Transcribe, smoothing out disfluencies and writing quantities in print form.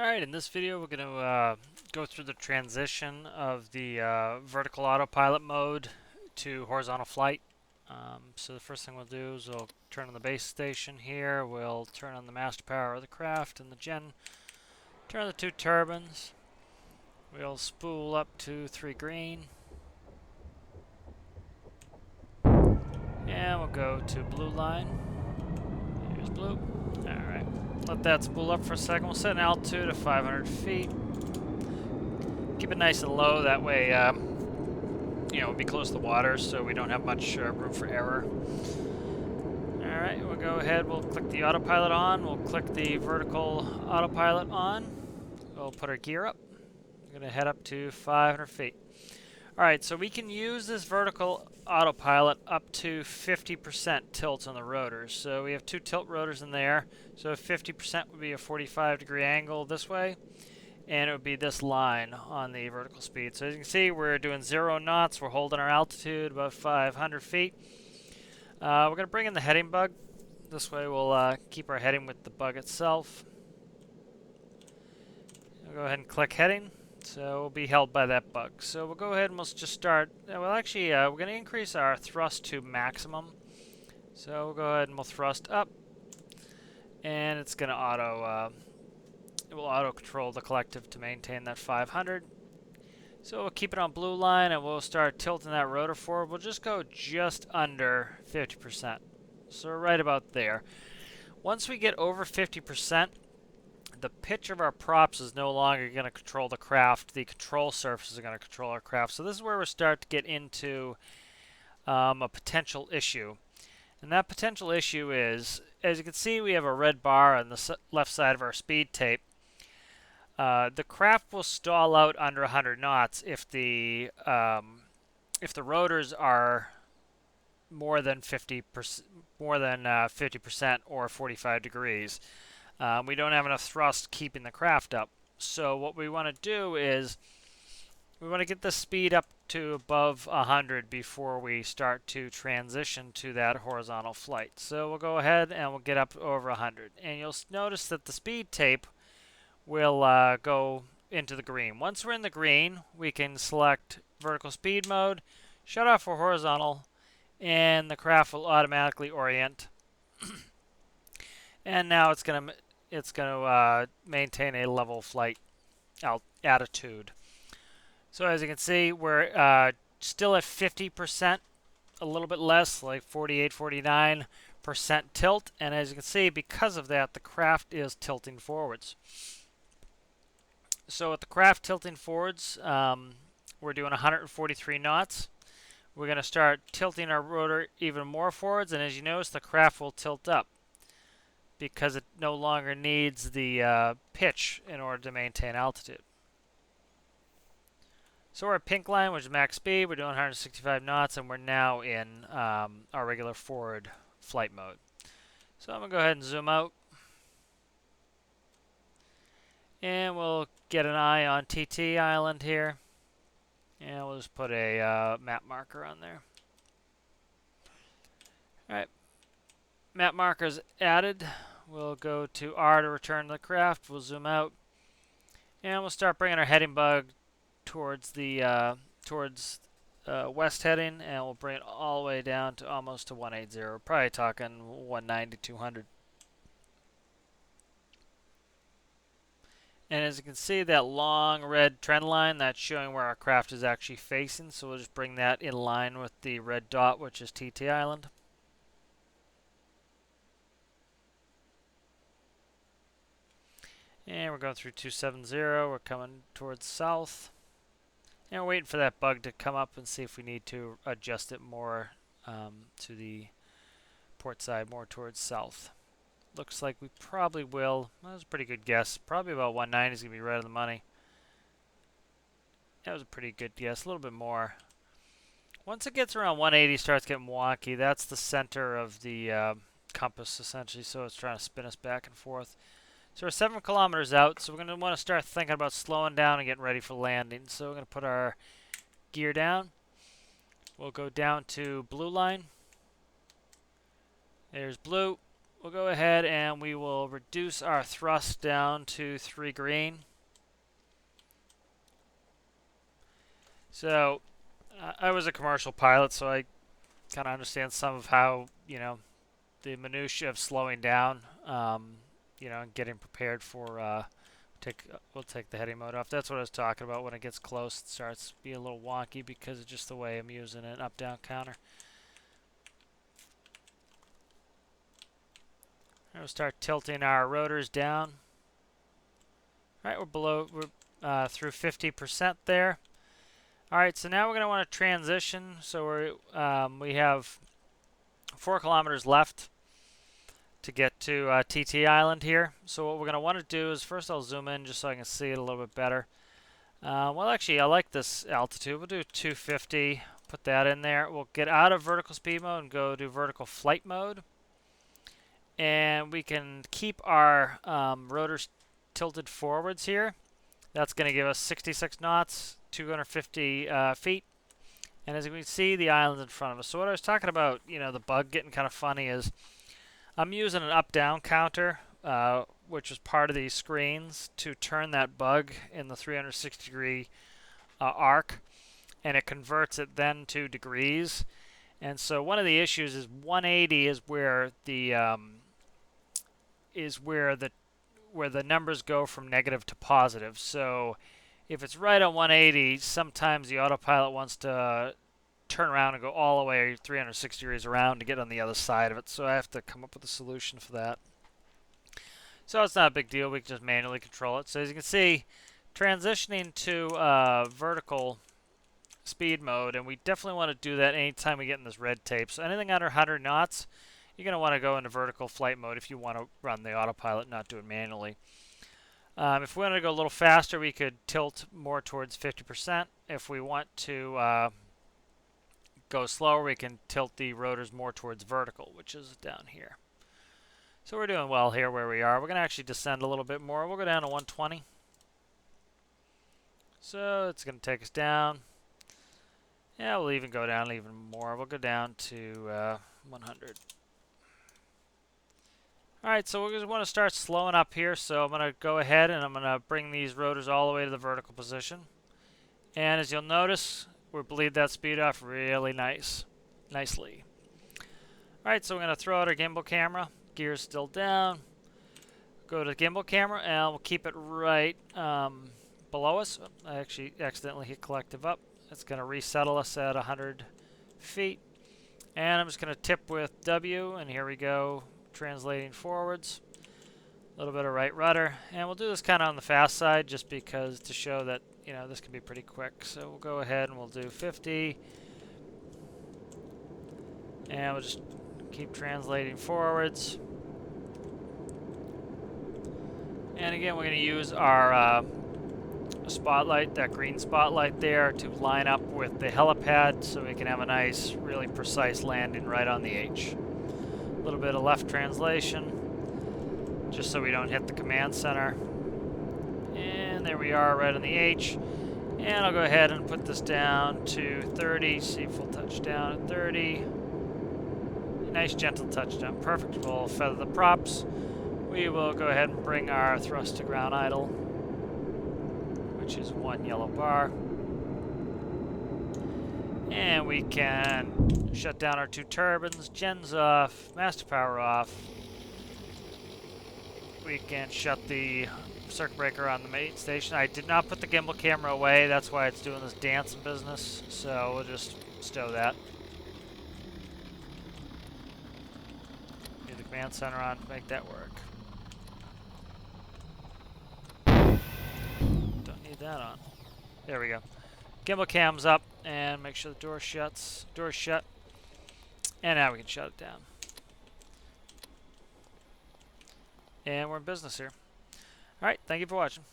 Alright, in this video we're going to go through the transition of the vertical autopilot mode to horizontal flight. So the first thing we'll do is we'll turn on the base station here, we'll turn on the master power of the craft and the gen, turn on the two turbines, we'll spool up to 3 green, and we'll go to blue line. Here's blue. Alright, let that spool up for a second. We'll set an altitude of 500 feet. Keep it nice and low, that way, we'll be close to the water, so we don't have much room for error. Alright, we'll go ahead, we'll click the autopilot on, we'll click the vertical autopilot on, we'll put our gear up. We're going to head up to 500 feet. Alright, so we can use this vertical autopilot up to 50% tilt on the rotors. So we have 2 tilt rotors in there, so 50% would be a 45-degree angle this way, and it would be this line on the vertical speed. So as you can see, we're doing 0 knots. We're holding our altitude about 500 feet. We're going to bring in the heading bug. This way we'll keep our heading with the bug itself. We'll go ahead and click heading. So we'll be held by that bug. So we'll go ahead and we'll just start. Well, actually, we're going to increase our thrust to maximum. So we'll go ahead and we'll thrust up. And it's going to it will auto-control the collective to maintain that 500. So we'll keep it on blue line and we'll start tilting that rotor forward. We'll just go just under 50%. So right about there. Once we get over 50%, the pitch of our props is no longer going to control the craft. The control surfaces are going to control our craft. So this is where we start to get into a potential issue. And that potential issue is, as you can see, we have a red bar on the left side of our speed tape. The craft will stall out under 100 knots if the rotors are more than 50%, or 45 degrees. We don't have enough thrust keeping the craft up. So what we want to do is we want to get the speed up to above 100 before we start to transition to that horizontal flight. So we'll go ahead and we'll get up over 100. And you'll notice that the speed tape will go into the green. Once we're in the green, we can select vertical speed mode, shut off for horizontal, and the craft will automatically orient. And now it's going to maintain a level flight attitude. So as you can see, we're still at 50%, a little bit less, like 48, 49% tilt. And as you can see, because of that, the craft is tilting forwards. So with the craft tilting forwards, we're doing 143 knots. We're going to start tilting our rotor even more forwards, and as you notice, the craft will tilt up because it no longer needs the pitch in order to maintain altitude. So we're at pink line, which is max speed. We're doing 165 knots, and we're now in our regular forward flight mode. So I'm going to go ahead and zoom out. And we'll get an eye on TT Island here. And we'll just put a map marker on there. Alright. Map markers added. We'll go to R to return to the craft. We'll zoom out. And we'll start bringing our heading bug towards the west heading. And we'll bring it all the way down to almost to 180. We're probably talking 190, 200. And as you can see, that long red trend line, that's showing where our craft is actually facing. So we'll just bring that in line with the red dot, which is TT Island. And we're going through 270. We're coming towards south. And we're waiting for that bug to come up and see if we need to adjust it more to the port side, more towards south. Looks like we probably will. That was a pretty good guess. Probably about 190 is going to be right on the money. That was a pretty good guess. A little bit more. Once it gets around 180, it starts getting wonky. That's the center of the compass, essentially, so it's trying to spin us back and forth. So we're 7 kilometers out, so we're going to want to start thinking about slowing down and getting ready for landing. So we're going to put our gear down. We'll go down to blue line. There's blue. we'll go ahead and we will reduce our thrust down to 3 green. So I was a commercial pilot, so I kind of understand some of how, the minutiae of slowing down, and getting prepared for, we'll take the heading mode off. That's what I was talking about. When it gets close, it starts to be a little wonky because of just the way I'm using an up-down counter. We'll start tilting our rotors down. All right, we're through 50% there. All right, so now we're going to want to transition. So we have 4 kilometers left to get to TT Island here. So what we're going to want to do is first I'll zoom in just so I can see it a little bit better. Well, actually, I like this altitude. We'll do 250. Put that in there. We'll get out of vertical speed mode and go to vertical flight mode. And we can keep our rotors tilted forwards here. That's going to give us 66 knots, 250 feet. And as you can see, the island's in front of us. So what I was talking about, the bug getting kind of funny is I'm using an up-down counter, which is part of these screens, to turn that bug in the 360-degree arc. And it converts it then to degrees. And so one of the issues is 180 is where the numbers go from negative to positive. So if it's right at 180, sometimes the autopilot wants to turn around and go all the way 360 degrees around to get on the other side of it. So I have to come up with a solution for that. So it's not a big deal. We can just manually control it. So as you can see, transitioning to vertical speed mode, and we definitely want to do that anytime we get in this red tape. So anything under 100 knots, you're going to want to go into vertical flight mode if you want to run the autopilot, not do it manually. If we want to go a little faster, we could tilt more towards 50%. If we want to go slower, we can tilt the rotors more towards vertical, which is down here. So we're doing well here where we are. We're going to actually descend a little bit more. We'll go down to 120. So it's going to take us down. Yeah, we'll even go down even more. We'll go down to 100. Alright, so we just want to start slowing up here. So I'm going to go ahead and I'm going to bring these rotors all the way to the vertical position. And as you'll notice, we bleed that speed off really nicely. Alright, so we're going to throw out our gimbal camera. Gear's still down. Go to the gimbal camera and we'll keep it right below us. I actually accidentally hit collective up. It's going to resettle us at 100 feet. And I'm just going to tip with W, and here we go, translating forwards. A little bit of right rudder. And we'll do this kind of on the fast side just because to show that, this can be pretty quick. So we'll go ahead and we'll do 50. And we'll just keep translating forwards. And again, we're going to use our spotlight, that green spotlight there, to line up with the helipad so we can have a nice, really precise landing right on the H. A little bit of left translation, just so we don't hit the command center. And there we are, right on the H. And I'll go ahead and put this down to 30. See if we'll touch down at 30. Nice gentle touchdown. Perfect. We'll feather the props. We will go ahead and bring our thrust to ground idle, which is 1 yellow bar. And we can shut down our 2 turbines, gens off, master power off. We can shut the circuit breaker on the main station. I did not put the gimbal camera away, that's why it's doing this dancing business, so we'll just stow that. Need the command center on to make that work. That on. There we go. Gimbal cam's up, and make sure the door shuts. Door's shut. And now we can shut it down. And we're in business here. Alright, thank you for watching.